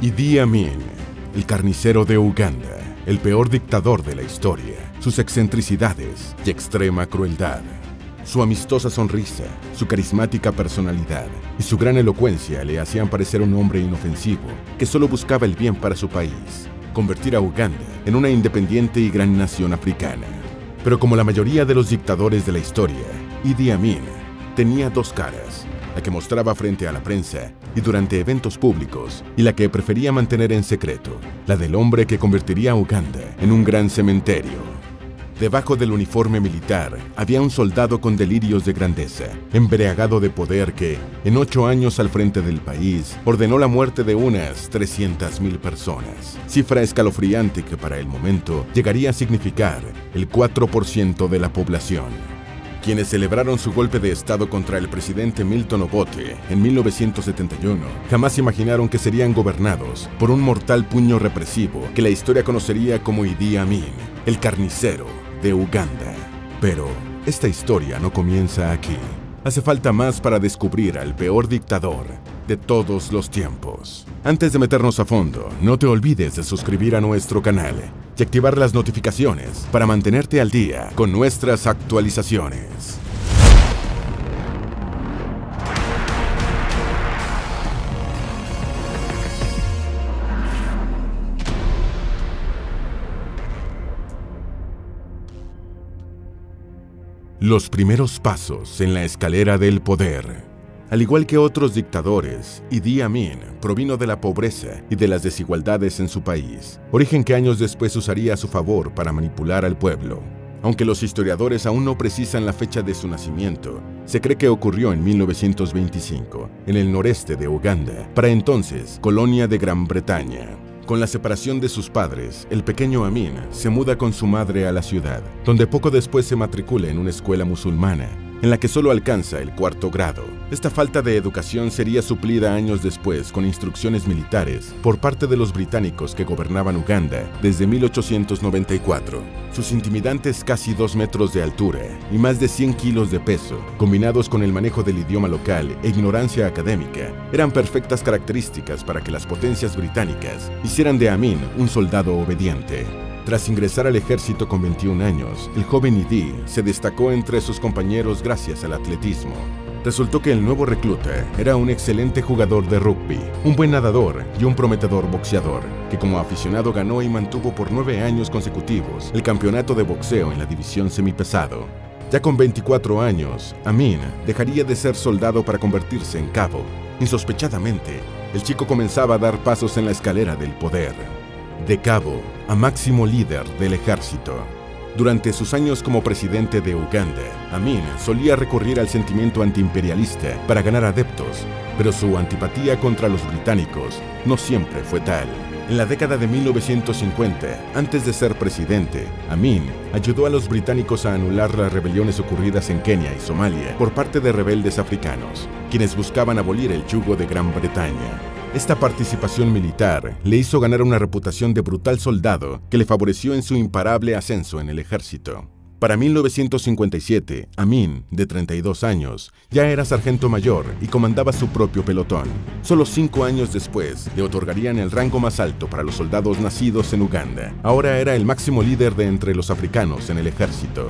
Idi Amin, el carnicero de Uganda, el peor dictador de la historia, sus excentricidades y extrema crueldad. Su amistosa sonrisa, su carismática personalidad y su gran elocuencia le hacían parecer un hombre inofensivo que solo buscaba el bien para su país, convertir a Uganda en una independiente y gran nación africana. Pero como la mayoría de los dictadores de la historia, Idi Amin tenía dos caras, la que mostraba frente a la prensa y durante eventos públicos, y la que prefería mantener en secreto, la del hombre que convertiría a Uganda en un gran cementerio. Debajo del uniforme militar había un soldado con delirios de grandeza, embriagado de poder que, en 8 años al frente del país, ordenó la muerte de unas 300.000 personas, cifra escalofriante que para el momento llegaría a significar el 4% de la población. Quienes celebraron su golpe de estado contra el presidente Milton Obote en 1971 jamás imaginaron que serían gobernados por un mortal puño represivo que la historia conocería como Idi Amin, el carnicero de Uganda. Pero esta historia no comienza aquí. Hace falta más para descubrir al peor dictador de todos los tiempos. Antes de meternos a fondo, no te olvides de suscribir a nuestro canal y activar las notificaciones para mantenerte al día con nuestras actualizaciones. Los primeros pasos en la escalera del poder. Al igual que otros dictadores, Idi Amin provino de la pobreza y de las desigualdades en su país, origen que años después usaría a su favor para manipular al pueblo. Aunque los historiadores aún no precisan la fecha de su nacimiento, se cree que ocurrió en 1925, en el noreste de Uganda, para entonces colonia de Gran Bretaña. Con la separación de sus padres, el pequeño Amin se muda con su madre a la ciudad, donde poco después se matricula en una escuela musulmana, en la que solo alcanza el 4º grado. Esta falta de educación sería suplida años después con instrucciones militares por parte de los británicos que gobernaban Uganda desde 1894. Sus intimidantes casi 2 metros de altura y más de 100 kilos de peso, combinados con el manejo del idioma local e ignorancia académica, eran perfectas características para que las potencias británicas hicieran de Amin un soldado obediente. Tras ingresar al ejército con 21 años, el joven Idi se destacó entre sus compañeros gracias al atletismo. Resultó que el nuevo recluta era un excelente jugador de rugby, un buen nadador y un prometedor boxeador, que como aficionado ganó y mantuvo por 9 años consecutivos el campeonato de boxeo en la división semipesado. Ya con 24 años, Amin dejaría de ser soldado para convertirse en cabo. Insospechadamente, el chico comenzaba a dar pasos en la escalera del poder. De cabo a máximo líder del ejército. Durante sus años como presidente de Uganda, Amin solía recurrir al sentimiento antiimperialista para ganar adeptos, pero su antipatía contra los británicos no siempre fue tal. En la década de 1950, antes de ser presidente, Amin ayudó a los británicos a anular las rebeliones ocurridas en Kenia y Somalia por parte de rebeldes africanos, quienes buscaban abolir el yugo de Gran Bretaña. Esta participación militar le hizo ganar una reputación de brutal soldado que le favoreció en su imparable ascenso en el ejército. Para 1957, Amin, de 32 años, ya era sargento mayor y comandaba su propio pelotón. Solo 5 años después, le otorgarían el rango más alto para los soldados nacidos en Uganda. Ahora era el máximo líder de entre los africanos en el ejército.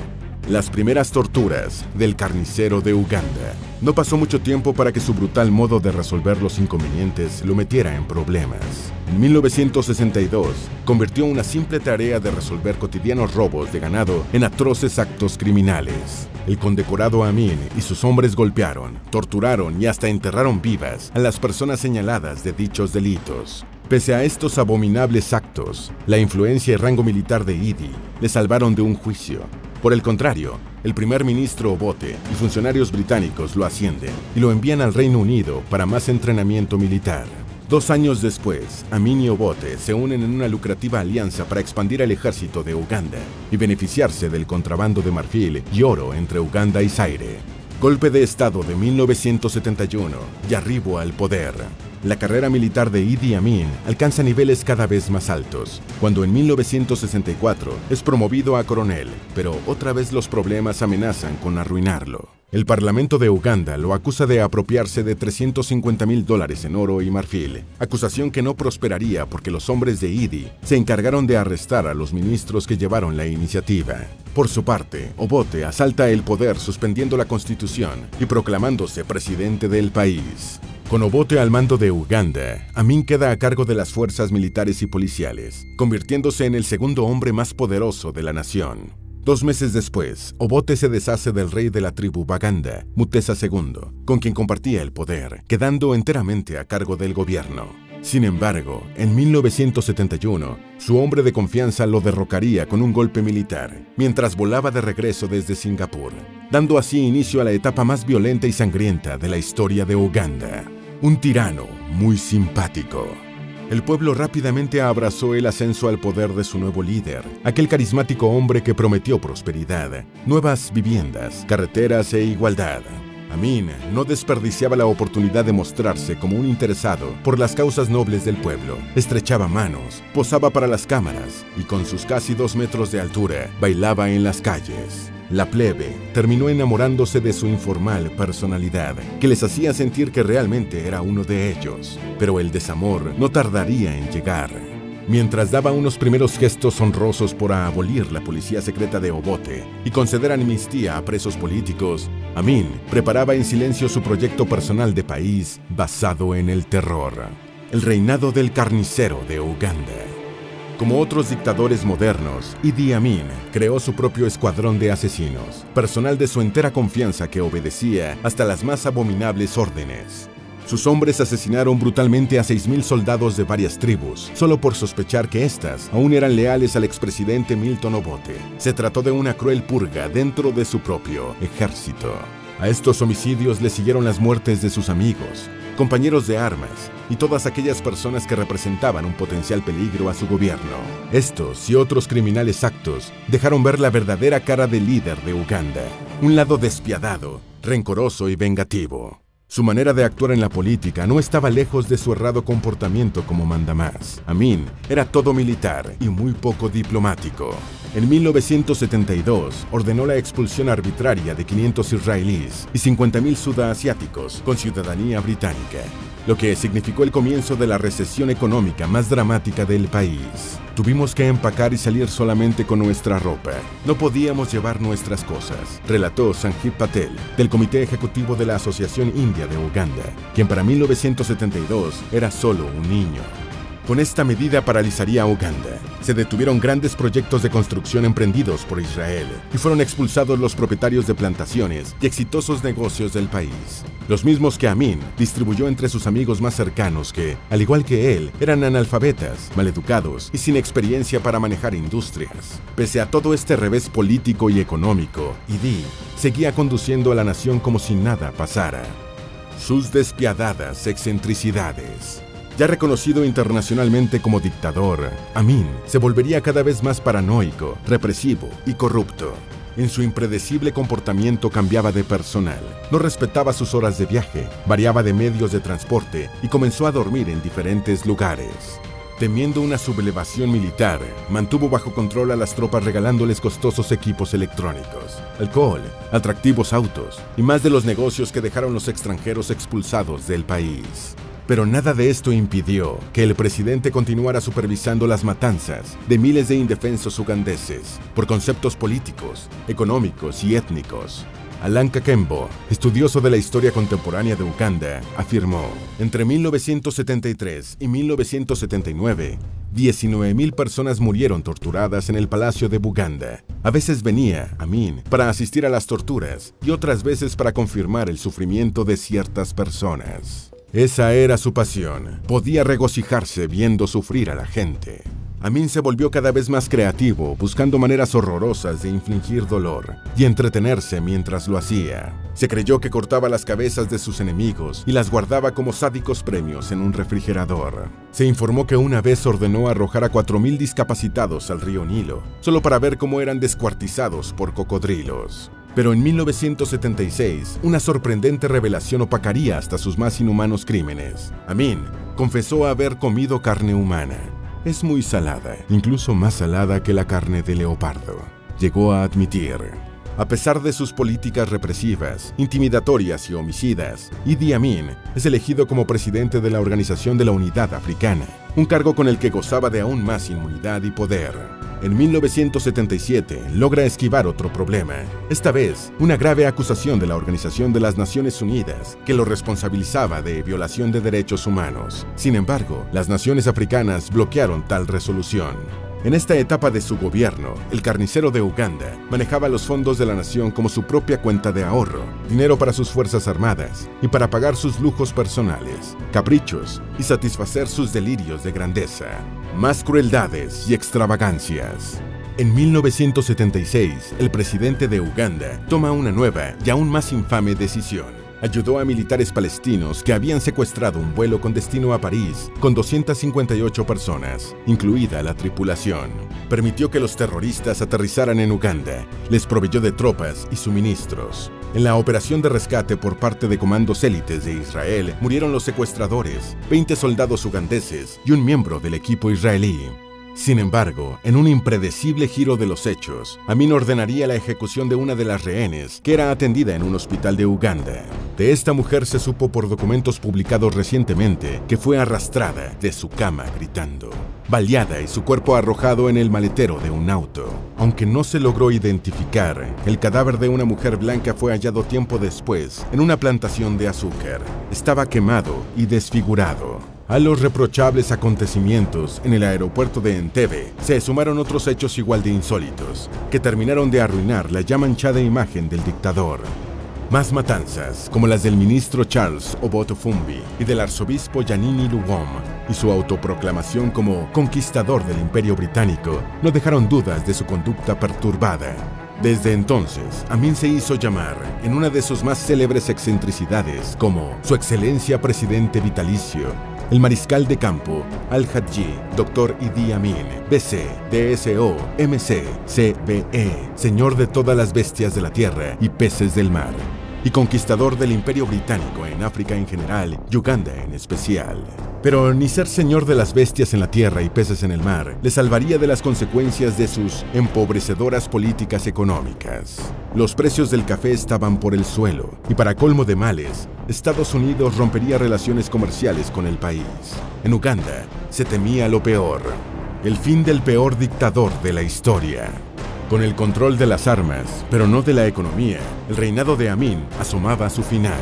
Las primeras torturas del carnicero de Uganda. No pasó mucho tiempo para que su brutal modo de resolver los inconvenientes lo metiera en problemas. En 1962, convirtió una simple tarea de resolver cotidianos robos de ganado en atroces actos criminales. El condecorado Amin y sus hombres golpearon, torturaron y hasta enterraron vivas a las personas señaladas de dichos delitos. Pese a estos abominables actos, la influencia y rango militar de Idi le salvaron de un juicio. Por el contrario, el primer ministro Obote y funcionarios británicos lo ascienden y lo envían al Reino Unido para más entrenamiento militar. 2 años después, Amin y Obote se unen en una lucrativa alianza para expandir el ejército de Uganda y beneficiarse del contrabando de marfil y oro entre Uganda y Zaire. Golpe de Estado de 1971 y arribo al poder. la carrera militar de Idi Amin alcanza niveles cada vez más altos, cuando en 1964 es promovido a coronel, pero otra vez los problemas amenazan con arruinarlo. El Parlamento de Uganda lo acusa de apropiarse de $350,000 en oro y marfil, acusación que no prosperaría porque los hombres de Idi se encargaron de arrestar a los ministros que llevaron la iniciativa. Por su parte, Obote asalta el poder suspendiendo la constitución y proclamándose presidente del país. Con Obote al mando de Uganda, Amin queda a cargo de las fuerzas militares y policiales, convirtiéndose en el segundo hombre más poderoso de la nación. 2 meses después, Obote se deshace del rey de la tribu Baganda, Mutesa II, con quien compartía el poder, quedando enteramente a cargo del gobierno. Sin embargo, en 1971, su hombre de confianza lo derrocaría con un golpe militar, mientras volaba de regreso desde Singapur, dando así inicio a la etapa más violenta y sangrienta de la historia de Uganda. Un tirano muy simpático. El pueblo rápidamente abrazó el ascenso al poder de su nuevo líder, aquel carismático hombre que prometió prosperidad, nuevas viviendas, carreteras e igualdad. Amin no desperdiciaba la oportunidad de mostrarse como un interesado por las causas nobles del pueblo. Estrechaba manos, posaba para las cámaras y con sus casi 2 metros de altura bailaba en las calles. La plebe terminó enamorándose de su informal personalidad, que les hacía sentir que realmente era uno de ellos. Pero el desamor no tardaría en llegar. Mientras daba unos primeros gestos honrosos por abolir la policía secreta de Obote y conceder amnistía a presos políticos, Amin preparaba en silencio su proyecto personal de país basado en el terror. El reinado del carnicero de Uganda. Como otros dictadores modernos, Idi Amin creó su propio escuadrón de asesinos, personal de su entera confianza que obedecía hasta las más abominables órdenes. Sus hombres asesinaron brutalmente a 6,000 soldados de varias tribus, solo por sospechar que éstas aún eran leales al expresidente Milton Obote. Se trató de una cruel purga dentro de su propio ejército. A estos homicidios le siguieron las muertes de sus amigos, compañeros de armas y todas aquellas personas que representaban un potencial peligro a su gobierno. Estos y otros criminales actos dejaron ver la verdadera cara del líder de Uganda, un lado despiadado, rencoroso y vengativo. Su manera de actuar en la política no estaba lejos de su errado comportamiento como mandamás. Amin era todo militar y muy poco diplomático. En 1972 ordenó la expulsión arbitraria de 500 israelíes y 50,000 sudasiáticos con ciudadanía británica, lo que significó el comienzo de la recesión económica más dramática del país. Tuvimos que empacar y salir solamente con nuestra ropa. No podíamos llevar nuestras cosas, relató Sanjeev Patel, del Comité Ejecutivo de la Asociación India de Uganda, quien para 1972 era solo un niño. Con esta medida paralizaría a Uganda. Se detuvieron grandes proyectos de construcción emprendidos por Israel y fueron expulsados los propietarios de plantaciones y exitosos negocios del país. Los mismos que Amin distribuyó entre sus amigos más cercanos que, al igual que él, eran analfabetas, maleducados y sin experiencia para manejar industrias. Pese a todo este revés político y económico, Idi seguía conduciendo a la nación como si nada pasara. Sus despiadadas excentricidades. Ya reconocido internacionalmente como dictador, Amin se volvería cada vez más paranoico, represivo y corrupto. En su impredecible comportamiento cambiaba de personal, no respetaba sus horas de viaje, variaba de medios de transporte y comenzó a dormir en diferentes lugares. Temiendo una sublevación militar, mantuvo bajo control a las tropas regalándoles costosos equipos electrónicos, alcohol, atractivos autos y más de los negocios que dejaron los extranjeros expulsados del país. Pero nada de esto impidió que el presidente continuara supervisando las matanzas de miles de indefensos ugandeses por conceptos políticos, económicos y étnicos. Alan Kakembo, estudioso de la historia contemporánea de Uganda, afirmó: entre 1973 y 1979, 19,000 personas murieron torturadas en el Palacio de Buganda. A veces venía Amin para asistir a las torturas y otras veces para confirmar el sufrimiento de ciertas personas. Esa era su pasión. Podía regocijarse viendo sufrir a la gente. Amin se volvió cada vez más creativo, buscando maneras horrorosas de infligir dolor y entretenerse mientras lo hacía. Se creyó que cortaba las cabezas de sus enemigos y las guardaba como sádicos premios en un refrigerador. Se informó que una vez ordenó arrojar a 4,000 discapacitados al río Nilo, solo para ver cómo eran descuartizados por cocodrilos. Pero en 1976, una sorprendente revelación opacaría hasta sus más inhumanos crímenes. Amin confesó haber comido carne humana. Es muy salada, incluso más salada que la carne de leopardo, llegó a admitir. A pesar de sus políticas represivas, intimidatorias y homicidas, Idi Amin es elegido como presidente de la Organización de la Unidad Africana, un cargo con el que gozaba de aún más inmunidad y poder. En 1977 logra esquivar otro problema, esta vez una grave acusación de la Organización de las Naciones Unidas que lo responsabilizaba de violación de derechos humanos. Sin embargo, las naciones africanas bloquearon tal resolución. En esta etapa de su gobierno, el carnicero de Uganda manejaba los fondos de la nación como su propia cuenta de ahorro, dinero para sus fuerzas armadas y para pagar sus lujos personales, caprichos y satisfacer sus delirios de grandeza. Más crueldades y extravagancias. En 1976, el presidente de Uganda toma una nueva y aún más infame decisión. Ayudó a militares palestinos que habían secuestrado un vuelo con destino a París con 258 personas, incluida la tripulación. Permitió que los terroristas aterrizaran en Uganda, les proveyó de tropas y suministros. En la operación de rescate por parte de comandos élites de Israel murieron los secuestradores, 20 soldados ugandeses y un miembro del equipo israelí. Sin embargo, en un impredecible giro de los hechos, Amin ordenaría la ejecución de una de las rehenes que era atendida en un hospital de Uganda. De esta mujer se supo por documentos publicados recientemente que fue arrastrada de su cama gritando, baleada y su cuerpo arrojado en el maletero de un auto. Aunque no se logró identificar, el cadáver de una mujer blanca fue hallado tiempo después en una plantación de azúcar. Estaba quemado y desfigurado. A los reprochables acontecimientos en el aeropuerto de Entebbe se sumaron otros hechos igual de insólitos, que terminaron de arruinar la ya manchada imagen del dictador. Más matanzas, como las del ministro Charles Obote Fumbi y del arzobispo Yanini Luwom, y su autoproclamación como conquistador del Imperio Británico, no dejaron dudas de su conducta perturbada. Desde entonces, Amin se hizo llamar, en una de sus más célebres excentricidades, como Su Excelencia Presidente Vitalicio, el Mariscal de Campo, Al-Hadji, Dr. Idi Amin, BC, DSO, MC, CBE, Señor de todas las bestias de la tierra y peces del mar, y conquistador del Imperio Británico en África en general y Uganda en especial. Pero ni ser señor de las bestias en la tierra y peces en el mar le salvaría de las consecuencias de sus empobrecedoras políticas económicas. Los precios del café estaban por el suelo, y para colmo de males, Estados Unidos rompería relaciones comerciales con el país. En Uganda se temía lo peor, el fin del peor dictador de la historia. Con el control de las armas, pero no de la economía, el reinado de Amin asomaba a su final.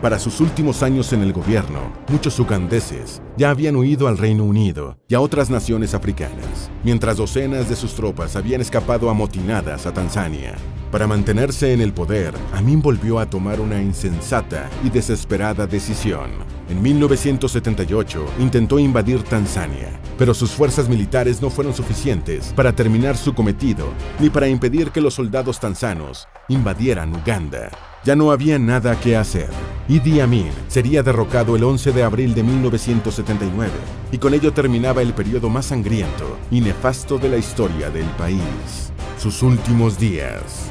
Para sus últimos años en el gobierno, muchos ugandeses ya habían huido al Reino Unido y a otras naciones africanas, mientras docenas de sus tropas habían escapado amotinadas a Tanzania. Para mantenerse en el poder, Amin volvió a tomar una insensata y desesperada decisión. En 1978 intentó invadir Tanzania, pero sus fuerzas militares no fueron suficientes para terminar su cometido ni para impedir que los soldados tanzanos invadieran Uganda. Ya no había nada que hacer. Idi Amin sería derrocado el 11 de abril de 1979 y con ello terminaba el periodo más sangriento y nefasto de la historia del país. Sus últimos días.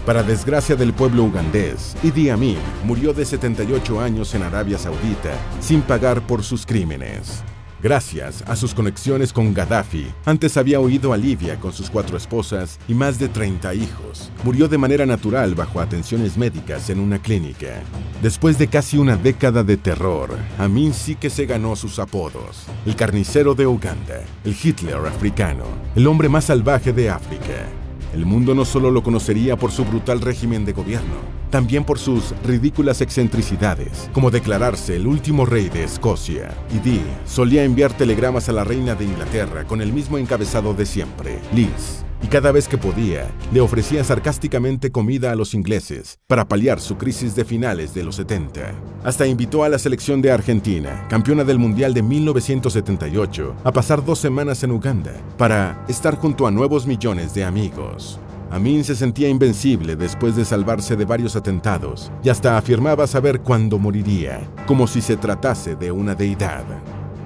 Para desgracia del pueblo ugandés, Idi Amin murió de 78 años en Arabia Saudita sin pagar por sus crímenes. Gracias a sus conexiones con Gaddafi, antes había huido a Libia con sus 4 esposas y más de 30 hijos. Murió de manera natural bajo atenciones médicas en una clínica. Después de casi una década de terror, Amin sí que se ganó sus apodos. El carnicero de Uganda, el Hitler africano, el hombre más salvaje de África. El mundo no solo lo conocería por su brutal régimen de gobierno, también por sus ridículas excentricidades, como declararse el último rey de Escocia. Idi solía enviar telegramas a la reina de Inglaterra con el mismo encabezado de siempre, Liz, y cada vez que podía, le ofrecía sarcásticamente comida a los ingleses para paliar su crisis de finales de los 70. Hasta invitó a la selección de Argentina, campeona del Mundial de 1978, a pasar 2 semanas en Uganda para estar junto a nuevos millones de amigos. Amin se sentía invencible después de salvarse de varios atentados y hasta afirmaba saber cuándo moriría, como si se tratase de una deidad.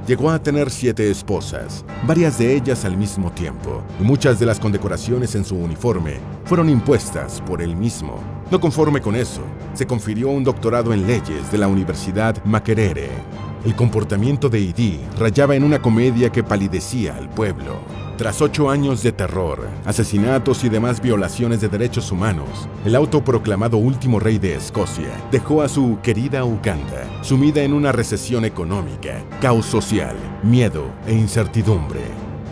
Llegó a tener 7 esposas, varias de ellas al mismo tiempo, y muchas de las condecoraciones en su uniforme fueron impuestas por él mismo. No conforme con eso, se confirió un doctorado en leyes de la Universidad Makerere. El comportamiento de Idi rayaba en una comedia que palidecía al pueblo. Tras 8 años de terror, asesinatos y demás violaciones de derechos humanos, el autoproclamado último rey de Escocia dejó a su querida Uganda sumida en una recesión económica, caos social, miedo e incertidumbre.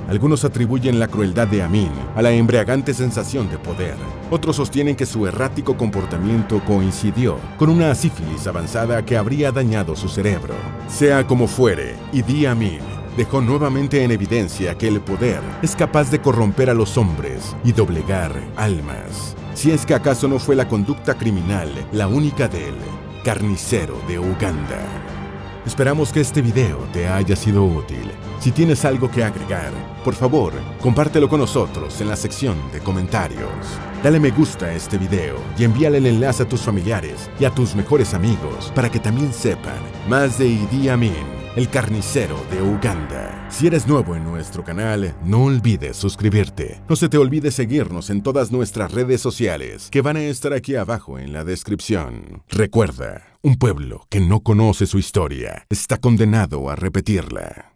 Algunos atribuyen la crueldad de Amin a la embriagante sensación de poder. Otros sostienen que su errático comportamiento coincidió con una sífilis avanzada que habría dañado su cerebro. Sea como fuere, Idi Amin dejó nuevamente en evidencia que el poder es capaz de corromper a los hombres y doblegar almas. Si es que acaso no fue la conducta criminal la única del carnicero de Uganda. Esperamos que este video te haya sido útil. Si tienes algo que agregar, por favor, compártelo con nosotros en la sección de comentarios. Dale me gusta a este video y envíale el enlace a tus familiares y a tus mejores amigos para que también sepan más de Idi Amin, el carnicero de Uganda. Si eres nuevo en nuestro canal, no olvides suscribirte. No se te olvide seguirnos en todas nuestras redes sociales, que van a estar aquí abajo en la descripción. Recuerda, un pueblo que no conoce su historia está condenado a repetirla.